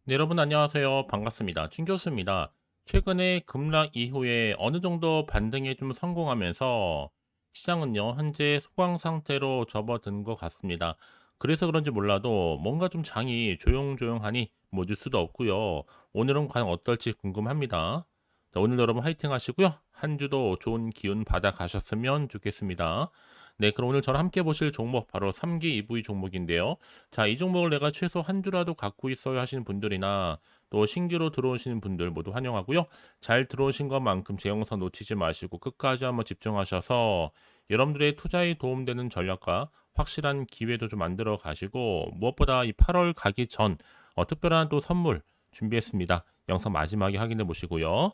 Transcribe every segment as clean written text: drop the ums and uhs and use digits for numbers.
네, 여러분 안녕하세요. 반갑습니다. 준 교수입니다. 최근에 급락 이후에 어느 정도 반등에 좀 성공하면서 시장은요, 현재 소강 상태로 접어든 것 같습니다. 그래서 그런지 몰라도 뭔가 좀 장이 조용조용하니 뭐 뉴스도 없고요. 오늘은 과연 어떨지 궁금합니다. 자, 오늘 여러분 화이팅 하시고요. 한 주도 좋은 기운 받아 가셨으면 좋겠습니다. 네, 그럼 오늘 저랑 함께 보실 종목 바로 3기 EV 종목인데요. 자, 이 종목을 내가 최소 한 주라도 갖고 있어야 하시는 분들이나 또 신규로 들어오시는 분들 모두 환영하고요. 잘 들어오신 것만큼 제 영상 놓치지 마시고 끝까지 한번 집중하셔서 여러분들의 투자에 도움되는 전략과 확실한 기회도 좀 만들어 가시고 무엇보다 이 8월 가기 전 특별한 또 선물 준비했습니다. 영상 마지막에 확인해 보시고요.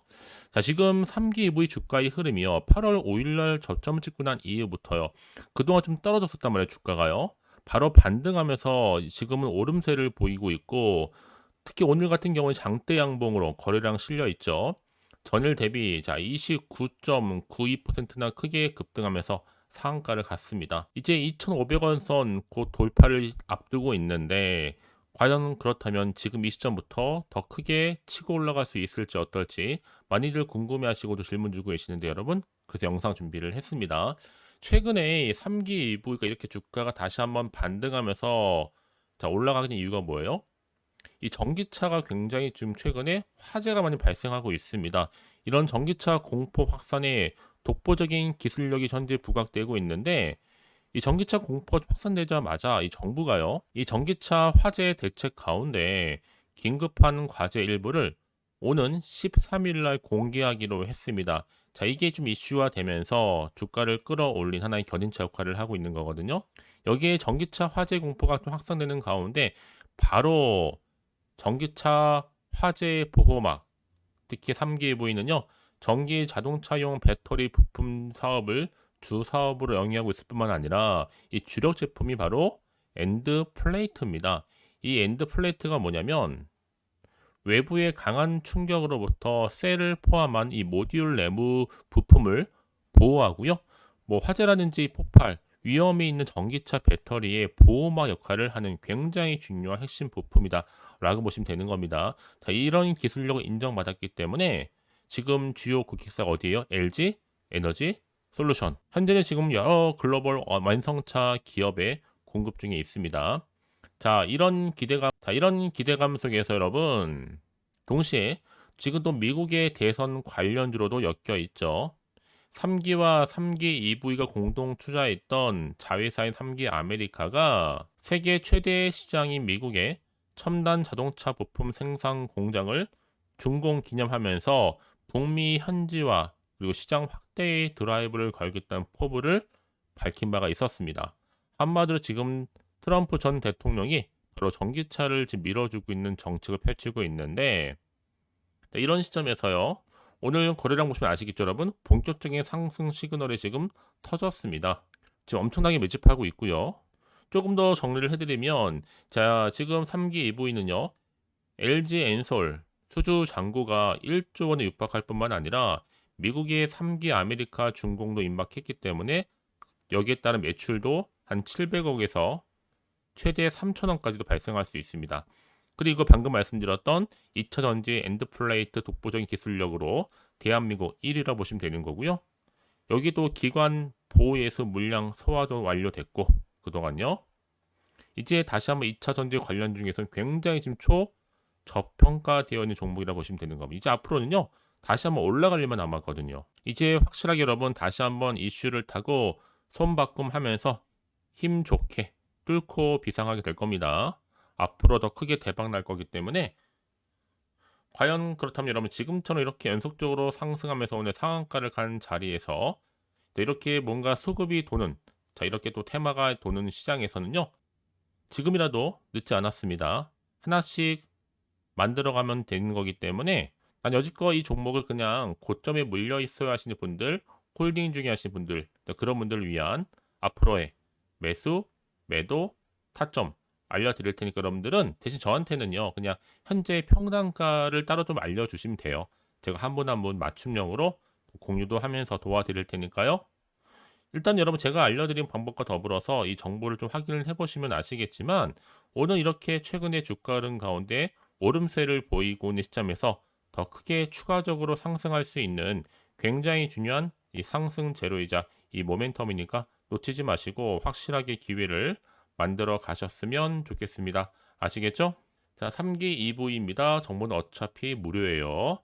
자, 지금 3기 EV 주가의 흐름이요. 8월 5일 날 저점을 찍고 난 이후부터요. 그동안 좀 떨어졌었단 말이에요, 주가가요. 바로 반등하면서 지금은 오름세를 보이고 있고 특히 오늘 같은 경우에 장대 양봉으로 거래량 실려 있죠. 전일 대비 자 29.92%나 크게 급등하면서 상한가를 갔습니다. 이제 2,500원 선 곧 돌파를 앞두고 있는데 과연 그렇다면 지금 이 시점부터 더 크게 치고 올라갈 수 있을지 어떨지 많이들 궁금해하시고도 질문 주고 계시는데 여러분 그래서 영상 준비를 했습니다. 최근에 3기 이브가 이렇게 주가가 다시 한번 반등하면서 자 올라가는 이유가 뭐예요? 이 전기차가 굉장히 좀 최근에 화재가 많이 발생하고 있습니다. 이런 전기차 공포 확산에 독보적인 기술력이 현재 부각되고 있는데 이 전기차 공포 확산되자마자 이 정부가요, 이 전기차 화재 대책 가운데 긴급한 과제 일부를 오는 13일 날 공개하기로 했습니다. 자, 이게 좀 이슈화 되면서 주가를 끌어올린 하나의 견인차 역할을 하고 있는 거거든요. 여기에 전기차 화재 공포가 좀 확산되는 가운데 바로 전기차 화재 보호막, 특히 3기 부위는요, 전기 자동차용 배터리 부품 사업을 주 사업으로 영위하고 있을 뿐만 아니라 이 주력 제품이 바로 엔드 플레이트입니다. 이 엔드 플레이트가 뭐냐면 외부의 강한 충격으로부터 셀을 포함한 이 모듈 내부 부품을 보호하고요. 뭐 화재라든지 폭발, 위험이 있는 전기차 배터리의 보호막 역할을 하는 굉장히 중요한 핵심 부품이다 라고 보시면 되는 겁니다. 자, 이런 기술력을 인정받았기 때문에 지금 주요 고객사가 어디예요? LG 에너지 솔루션. 현재는 지금 여러 글로벌 완성차 기업에 공급 중에 있습니다. 자, 이런 기대감 속에서 여러분, 동시에 지금 또 미국의 대선 관련주로도 엮여 있죠. 3기와 3기 EV가 공동 투자했던 자회사인 3기 아메리카가 세계 최대 시장인 미국의 첨단 자동차 부품 생산 공장을 준공 기념하면서 북미 현지화 그리고 시장 확대의 드라이브를 걸겠다는 포부를 밝힌 바가 있었습니다. 한마디로 지금 트럼프 전 대통령이 바로 전기차를 지금 밀어주고 있는 정책을 펼치고 있는데 이런 시점에서요. 오늘 거래량 보시면 아시겠죠, 여러분? 본격적인 상승 시그널이 지금 터졌습니다. 지금 엄청나게 매집하고 있고요. 조금 더 정리를 해드리면, 자, 지금 3기 EV는요, LG 엔솔 수주 잔고가 1조 원에 육박할 뿐만 아니라 미국의 3기 아메리카 준공도 임박했기 때문에 여기에 따른 매출도 한 700억에서 최대 3천원까지도 발생할 수 있습니다. 그리고 방금 말씀드렸던 2차 전지 엔드플레이트 독보적인 기술력으로 대한민국 1위라 보시면 되는 거고요. 여기도 기관 보호예수 물량 소화도 완료됐고 그동안요. 이제 다시 한번 2차 전지 관련 중에서는 굉장히 지금 저평가되어 있는 종목이라 보시면 되는 겁니다. 이제 앞으로는요. 다시 한번 올라갈 일만 남았거든요. 이제 확실하게 여러분 다시 한번 이슈를 타고 손바꿈하면서 힘 좋게 뚫고 비상하게 될 겁니다. 앞으로 더 크게 대박 날 거기 때문에 과연 그렇다면 여러분 지금처럼 이렇게 연속적으로 상승하면서 오늘 상한가를 간 자리에서 이렇게 뭔가 수급이 도는 자 이렇게 또 테마가 도는 시장에서는요 지금이라도 늦지 않았습니다. 하나씩 만들어가면 되는 거기 때문에 난 여지껏 이 종목을 그냥 고점에 물려 있어야 하시는 분들 홀딩 중에 하시는 분들 그런 분들을 위한 앞으로의 매수 매도 타점 알려드릴 테니까 여러분들은 대신 저한테는요 그냥 현재 평단가를 따로 좀 알려주시면 돼요. 제가 한 분 한 분 맞춤형으로 공유도 하면서 도와드릴 테니까요. 일단 여러분 제가 알려드린 방법과 더불어서 이 정보를 좀 확인을 해보시면 아시겠지만 오늘 이렇게 최근에 주가 흐름 가운데 오름세를 보이고 있는 시점에서 더 크게 추가적으로 상승할 수 있는 굉장히 중요한 이 상승 재료이자 이 모멘텀이니까 놓치지 마시고 확실하게 기회를 만들어 가셨으면 좋겠습니다. 아시겠죠? 자, 3기 EV입니다. 정보는 어차피 무료예요.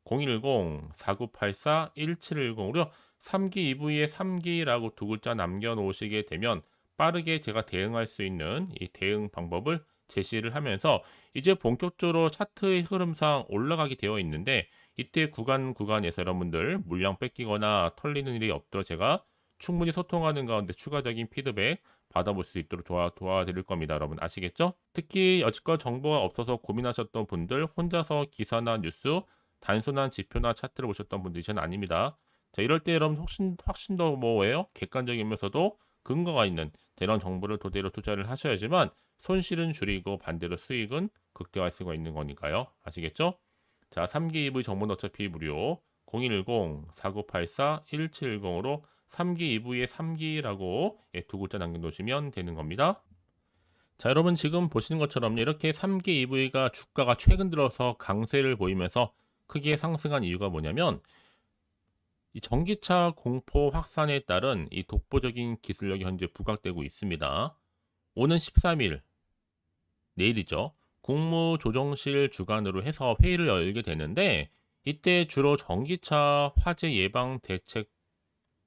010-4984-1710으로 3기 EV에 3기라고 두 글자 남겨놓으시게 되면 빠르게 제가 대응할 수 있는 이 대응 방법을 제시를 하면서 이제 본격적으로 차트의 흐름상 올라가게 되어 있는데 이때 구간에서 여러분들 물량 뺏기거나 털리는 일이 없도록 제가 충분히 소통하는 가운데 추가적인 피드백 받아볼 수 있도록 도와드릴 겁니다. 여러분 아시겠죠? 특히 여지껏 정보가 없어서 고민하셨던 분들, 혼자서 기사나 뉴스, 단순한 지표나 차트를 보셨던 분들이 저는 아닙니다. 자, 이럴 때 여러분 훨씬 더 뭐예요? 객관적이면서도 근거가 있는 이런 정보를 토대로 투자를 하셔야지만 손실은 줄이고 반대로 수익은 극대화할 수가 있는 거니까요. 아시겠죠? 자, 3기 EV 정보는 어차피 무료. 010-4984-1710으로 3기 EV에 3기라고 두 글자 남겨놓으시면 되는 겁니다. 자, 여러분 지금 보시는 것처럼 이렇게 3기 EV가 주가가 최근 들어서 강세를 보이면서 크게 상승한 이유가 뭐냐면 이 전기차 공포 확산에 따른 이 독보적인 기술력이 현재 부각되고 있습니다. 오는 13일, 내일이죠. 국무조정실 주관으로 해서 회의를 열게 되는데 이때 주로 전기차 화재 예방 대책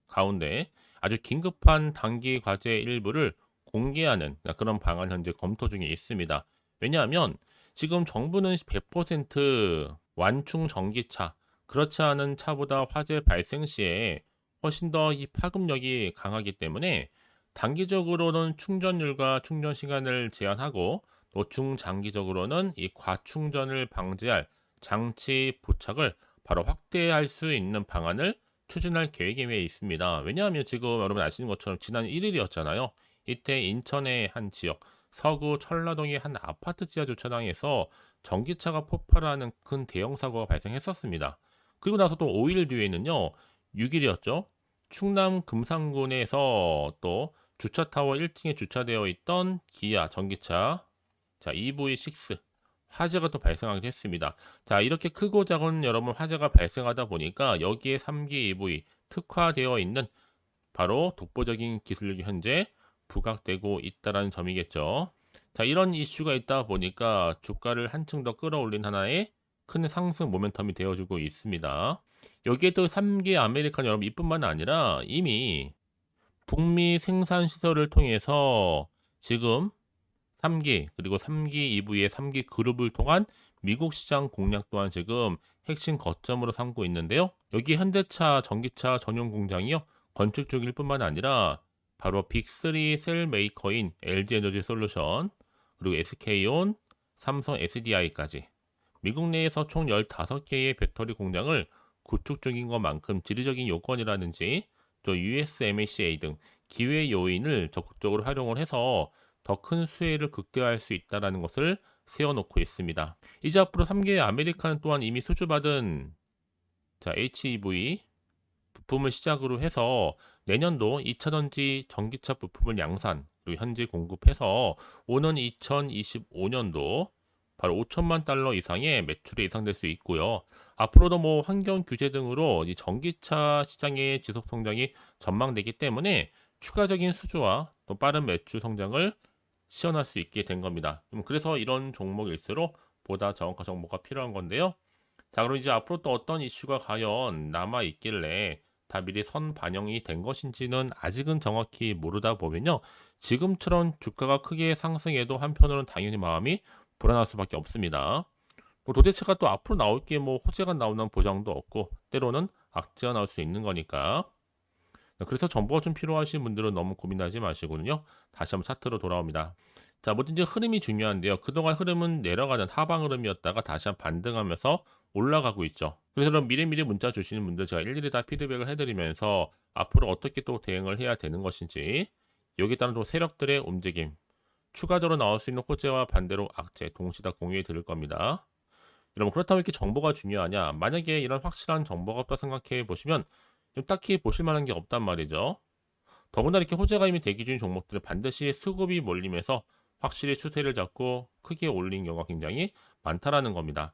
가운데 아주 긴급한 단기 과제 일부를 공개하는 그런 방안 현재 검토 중에 있습니다. 왜냐하면 지금 정부는 100% 완충 전기차, 그렇지 않은 차보다 화재 발생 시에 훨씬 더 이 파급력이 강하기 때문에 단기적으로는 충전율과 충전 시간을 제한하고 또 중장기적으로는 이 과충전을 방지할 장치 부착을 바로 확대할 수 있는 방안을 추진할 계획에 있습니다. 왜냐하면 지금 여러분 아시는 것처럼 지난 1일이었잖아요. 이때 인천의 한 지역, 서구 철라동의 한 아파트 지하 주차장에서 전기차가 폭발하는 큰 대형 사고가 발생했었습니다. 그리고 나서 또 5일 뒤에는요, 6일이었죠. 충남 금산군에서 또 주차타워 1층에 주차되어 있던 기아 전기차, 자, EV6 화재가 또 발생하게 됐습니다. 자, 이렇게 크고 작은 여러분 화재가 발생하다 보니까 여기에 3기 EV 특화되어 있는 바로 독보적인 기술력이 현재 부각되고 있다라는 점이겠죠. 자, 이런 이슈가 있다 보니까 주가를 한층 더 끌어올린 하나의 큰 상승 모멘텀이 되어주고 있습니다. 여기에 또 3기 아메리칸 여러분 이뿐만 아니라 이미 북미 생산 시설을 통해서 지금 3기 그리고 3기 EV의 3기 그룹을 통한 미국 시장 공략 또한 지금 핵심 거점으로 삼고 있는데요. 여기 현대차 전기차 전용 공장이요. 건축 중일 뿐만 아니라 바로 빅3 셀 메이커인 LG에너지 솔루션 그리고 SK온, 삼성 SDI까지 미국 내에서 총 15개의 배터리 공장을 구축 중인 것만큼 지리적인 요건이라든지 또 USMCA 등 기회 요인을 적극적으로 활용을 해서 더 큰 수혜를 극대화할 수 있다는 것을 세워놓고 있습니다. 이제 앞으로 3개의 아메리칸 또한 이미 수주받은 자, HEV 부품을 시작으로 해서 내년도 2차전지 전기차 부품을 양산 그리고 현재 공급해서 오는 2025년도 바로 5천만 달러 이상의 매출이 예상될 수 있고요. 앞으로도 뭐 환경 규제 등으로 이 전기차 시장의 지속 성장이 전망되기 때문에 추가적인 수주와 또 빠른 매출 성장을 시연할 수 있게 된 겁니다. 그래서 이런 종목일수록 보다 정확한 정보가 필요한 건데요. 자, 그럼 이제 앞으로 또 어떤 이슈가 과연 남아 있길래 다 미리 선 반영이 된 것인지는 아직은 정확히 모르다 보면요. 지금처럼 주가가 크게 상승해도 한편으로는 당연히 마음이 불안할 수밖에 없습니다. 또 도대체가 또 앞으로 나올 게 뭐 호재가 나오는 보장도 없고 때로는 악재가 나올 수 있는 거니까. 그래서 정보가 좀 필요하신 분들은 너무 고민하지 마시고요. 다시 한번 차트로 돌아옵니다. 자, 뭐든지 흐름이 중요한데요. 그동안 흐름은 내려가는 하방 흐름이었다가 다시 한번 반등하면서 올라가고 있죠. 그래서 그럼 미리미리 문자 주시는 분들 제가 일일이 다 피드백을 해드리면서 앞으로 어떻게 또 대응을 해야 되는 것인지 여기에 따른 또 세력들의 움직임 추가적으로 나올 수 있는 호재와 반대로 악재 동시에 다 공유해 드릴 겁니다. 여러분 그렇다면 이렇게 정보가 중요하냐? 만약에 이런 확실한 정보가 없다 생각해 보시면 딱히 보실 만한 게 없단 말이죠. 더구나 이렇게 호재가 이미 대기 중인 종목들은 반드시 수급이 몰리면서 확실히 추세를 잡고 크게 올린 경우가 굉장히 많다라는 겁니다.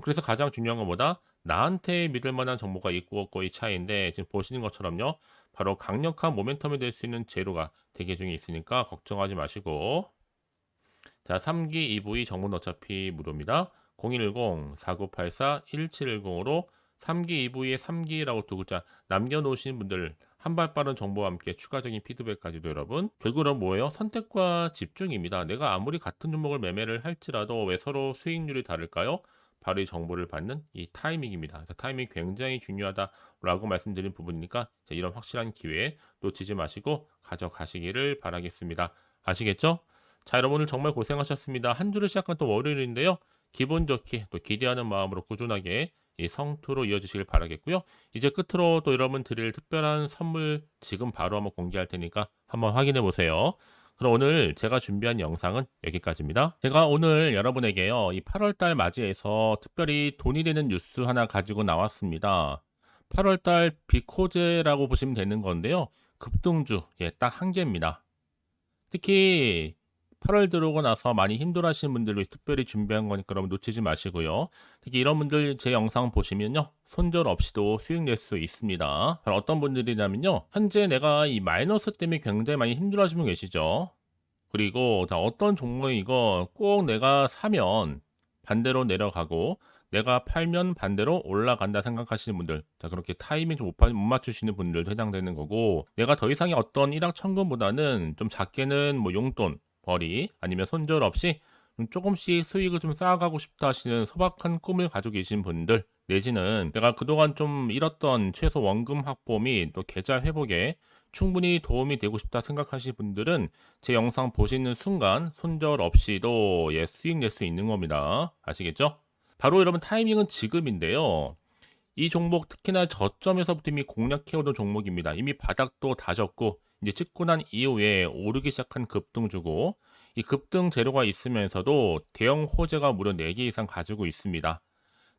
그래서 가장 중요한 건 뭐다? 나한테 믿을 만한 정보가 있고 없고의 차이인데 지금 보시는 것처럼요. 바로 강력한 모멘텀이 될 수 있는 재료가 대기 중에 있으니까 걱정하지 마시고. 자, 3기 EV 정보는 어차피 무료입니다. 010-4984-1710으로 3기 EV의 3기라고 두 글자 남겨놓으신 분들 한 발 빠른 정보와 함께 추가적인 피드백까지도 여러분. 결국은 뭐예요? 선택과 집중입니다. 내가 아무리 같은 종목을 매매를 할지라도 왜 서로 수익률이 다를까요? 바로 이 정보를 받는 이 타이밍입니다. 타이밍이 굉장히 중요하다라고 말씀드린 부분이니까 이런 확실한 기회 놓치지 마시고 가져가시기를 바라겠습니다. 아시겠죠? 자, 여러분 오늘 정말 고생하셨습니다. 한 주를 시작한 또 월요일인데요. 기분 좋게 또 기대하는 마음으로 꾸준하게 이 성투로 이어지시길 바라겠고요. 이제 끝으로 또 여러분 드릴 특별한 선물 지금 바로 한번 공개할 테니까 한번 확인해 보세요. 그럼 오늘 제가 준비한 영상은 여기까지입니다. 제가 오늘 여러분에게요, 이 8월달 맞이해서 특별히 돈이 되는 뉴스 하나 가지고 나왔습니다. 8월달 비코제라고 보시면 되는 건데요. 급등주, 딱 한 개입니다. 특히 8월 들어오고 나서 많이 힘들어하시는 분들을 특별히 준비한 거니까 여러분 놓치지 마시고요. 특히 이런 분들 제 영상 보시면요. 손절 없이도 수익 낼 수 있습니다. 바로 어떤 분들이냐면요. 현재 내가 이 마이너스 때문에 굉장히 많이 힘들어하시는 분 계시죠. 그리고 어떤 종목이 이거 꼭 내가 사면 반대로 내려가고 내가 팔면 반대로 올라간다 생각하시는 분들, 그렇게 타이밍 좀 못 맞추시는 분들도 해당되는 거고, 내가 더 이상의 어떤 일확천금보다는 좀 작게는 뭐 용돈, 벌이 아니면 손절 없이 조금씩 수익을 좀 쌓아가고 싶다 하시는 소박한 꿈을 가지고 계신 분들, 내지는 내가 그동안 좀 잃었던 최소 원금 확보 및 또 계좌 회복에 충분히 도움이 되고 싶다 생각하시는 분들은 제 영상 보시는 순간 손절 없이도 수익 낼 수 있는 겁니다. 아시겠죠? 바로 여러분 타이밍은 지금인데요. 이 종목 특히나 저점에서부터 이미 공략해오던 종목입니다. 이미 바닥도 다졌고 이제 찍고 난 이후에 오르기 시작한 급등주고, 이 급등 재료가 있으면서도 대형 호재가 무려 4개 이상 가지고 있습니다.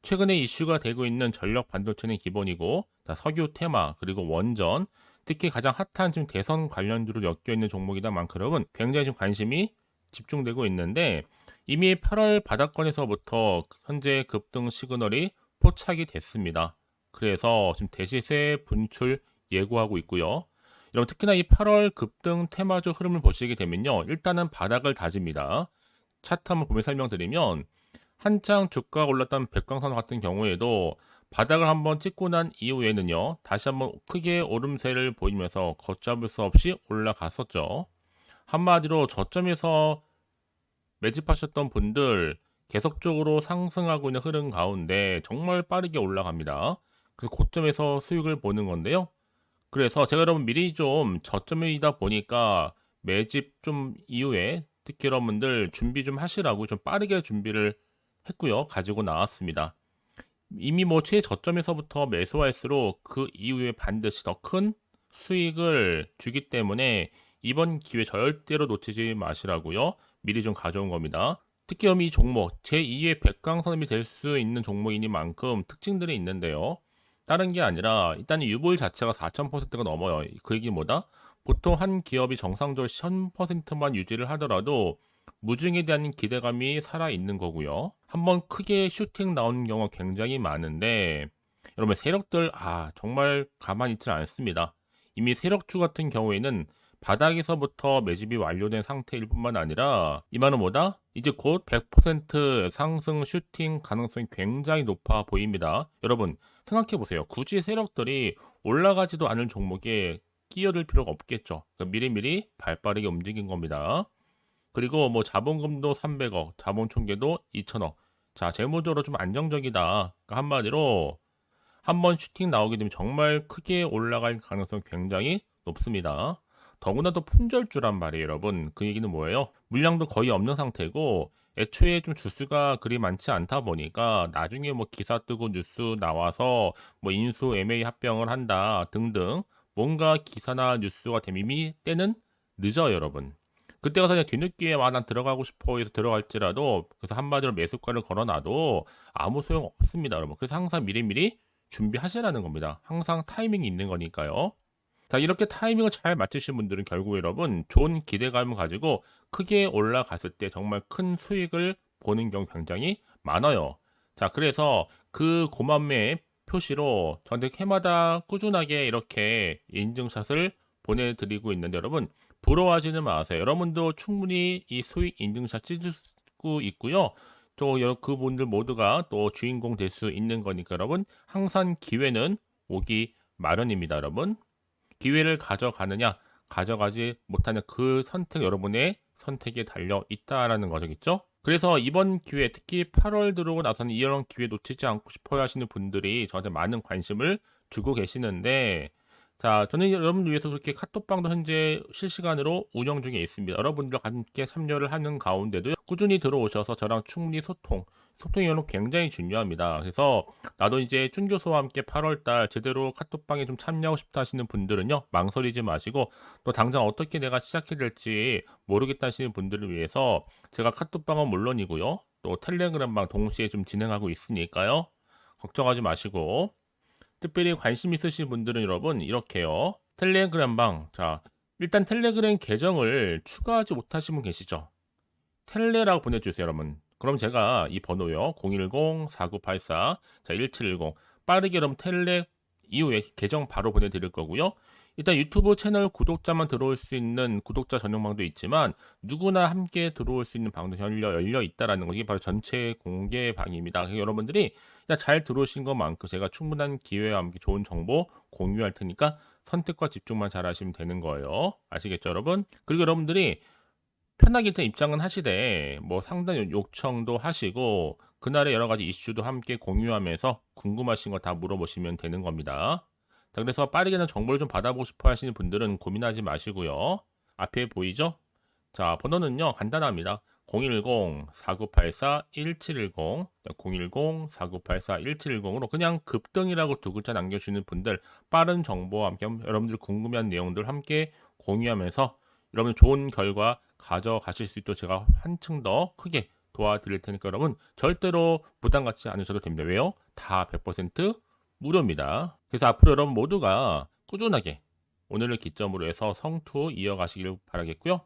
최근에 이슈가 되고 있는 전력 반도체는 기본이고, 석유 테마 그리고 원전, 특히 가장 핫한 지금 대선 관련주로 엮여 있는 종목이다 만큼 굉장히 지금 관심이 집중되고 있는데, 이미 8월 바닥권에서부터 현재 급등 시그널이 포착이 됐습니다. 그래서 지금 대시세 분출 예고하고 있고요. 여러분 특히나 이 8월 급등 테마주 흐름을 보시게 되면요. 일단은 바닥을 다집니다. 차트 한번 보면 설명드리면 한창 주가가 올랐던 백광산 같은 경우에도 바닥을 한번 찍고 난 이후에는요. 다시 한번 크게 오름세를 보이면서 걷잡을 수 없이 올라갔었죠. 한마디로 저점에서 매집하셨던 분들 계속적으로 상승하고 있는 흐름 가운데 정말 빠르게 올라갑니다. 그래서 고점에서 수익을 보는 건데요. 그래서 제가 여러분 미리 좀 저점이다 보니까 매집 좀 이후에 특히 여러분들 준비 좀 하시라고 좀 빠르게 준비를 했고요. 가지고 나왔습니다. 이미 뭐 최저점에서부터 매수할수록 그 이후에 반드시 더 큰 수익을 주기 때문에 이번 기회 절대로 놓치지 마시라고요. 미리 좀 가져온 겁니다. 특히 이 종목 제2의 백강선음이 될 수 있는 종목이니만큼 특징들이 있는데요. 다른 게 아니라 일단 유보율 자체가 4,000%가 넘어요. 그 얘기 뭐다? 보통 한 기업이 정상적으로 1000%만 유지를 하더라도 무중에 대한 기대감이 살아있는 거고요. 한번 크게 슈팅 나오는 경우가 굉장히 많은데 여러분 세력들 정말 가만히 있지 않습니다. 이미 세력주 같은 경우에는 바닥에서부터 매집이 완료된 상태일 뿐만 아니라 이 말은 뭐다? 이제 곧 100% 상승 슈팅 가능성이 굉장히 높아 보입니다. 여러분 생각해 보세요. 굳이 세력들이 올라가지도 않을 종목에 끼어들 필요가 없겠죠. 그러니까 미리미리 발빠르게 움직인 겁니다. 그리고 뭐 자본금도 300억, 자본 총계도 2천억. 자, 재무적으로 좀 안정적이다. 그러니까 한마디로 한번 슈팅 나오게 되면 정말 크게 올라갈 가능성이 굉장히 높습니다. 더구나 또 품절주란 말이에요, 여러분. 그 얘기는 뭐예요? 물량도 거의 없는 상태고 애초에 좀 주수가 그리 많지 않다 보니까 나중에 뭐 기사 뜨고 뉴스 나와서 뭐 인수 MA 합병을 한다 등등 뭔가 기사나 뉴스가 되면 이미 때는 늦어요, 여러분. 그때 가서 그냥 뒤늦게 난 들어가고 싶어 해서 들어갈지라도 그래서 한마디로 매수가를 걸어놔도 아무 소용 없습니다, 여러분. 그래서 항상 미리미리 준비하시라는 겁니다. 항상 타이밍이 있는 거니까요. 자, 이렇게 타이밍을 잘 맞추신 분들은 결국 여러분 좋은 기대감을 가지고 크게 올라갔을 때 정말 큰 수익을 보는 경우 굉장히 많아요. 자, 그래서 그 고맘매 표시로 저한테 해마다 꾸준하게 이렇게 인증샷을 보내드리고 있는데 여러분 부러워하지는 마세요. 여러분도 충분히 이 수익 인증샷 찍을 수 있고요. 또 그분들 모두가 또 주인공 될 수 있는 거니까 여러분 항상 기회는 오기 마련입니다. 여러분 기회를 가져가느냐 가져가지 못하는 그 선택 여러분의 선택에 달려 있다라는 거겠죠. 그래서 이번 기회 특히 8월 들어오고 나서는 이런 기회 놓치지 않고 싶어 하시는 분들이 저한테 많은 관심을 주고 계시는데 자 저는 여러분들 위해서 그렇게 카톡방도 현재 실시간으로 운영 중에 있습니다. 여러분들과 함께 참여를 하는 가운데도 꾸준히 들어오셔서 저랑 충분히 소통이 여러분 굉장히 중요합니다. 그래서 나도 이제 준 교수와 함께 8월달 제대로 카톡방에 좀 참여하고 싶다 하시는 분들은요 망설이지 마시고 또 당장 어떻게 내가 시작해야 될지 모르겠다 하시는 분들을 위해서 제가 카톡방은 물론이고요 또 텔레그램방 동시에 좀 진행하고 있으니까요 걱정하지 마시고 특별히 관심 있으신 분들은 여러분 이렇게요 텔레그램방 자 일단 텔레그램 계정을 추가하지 못하신 분 계시죠? 텔레라고 보내주세요 여러분. 그럼 제가 이 번호요 010-4984-1710 빠르게 여러분 텔레 이후에 계정 바로 보내드릴 거고요. 일단 유튜브 채널 구독자만 들어올 수 있는 구독자 전용방도 있지만 누구나 함께 들어올 수 있는 방도 열려 있다라는 거 이게 바로 전체 공개 방입니다. 그래서 여러분들이 잘 들어오신 것만큼 제가 충분한 기회와 함께 좋은 정보 공유할 테니까 선택과 집중만 잘 하시면 되는 거예요. 아시겠죠 여러분? 그리고 여러분들이 편하게 일단 입장은 하시되 뭐 상담 요청도 하시고 그날의 여러 가지 이슈도 함께 공유하면서 궁금하신 거 다 물어보시면 되는 겁니다. 자, 그래서 빠르게는 정보를 좀 받아보고 싶어 하시는 분들은 고민하지 마시고요. 앞에 보이죠? 자, 번호는요, 간단합니다. 010-4984-1710, 010-4984-1710으로 그냥 급등이라고 두 글자 남겨주시는 분들, 빠른 정보와 함께 여러분들 궁금한 내용들 함께 공유하면서 여러분 좋은 결과 가져가실 수 있도록 제가 한층 더 크게 도와드릴 테니까 여러분 절대로 부담 갖지 않으셔도 됩니다. 왜요? 다 100% 무료입니다. 그래서 앞으로 여러분 모두가 꾸준하게 오늘을 기점으로 해서 성투 이어가시길 바라겠고요.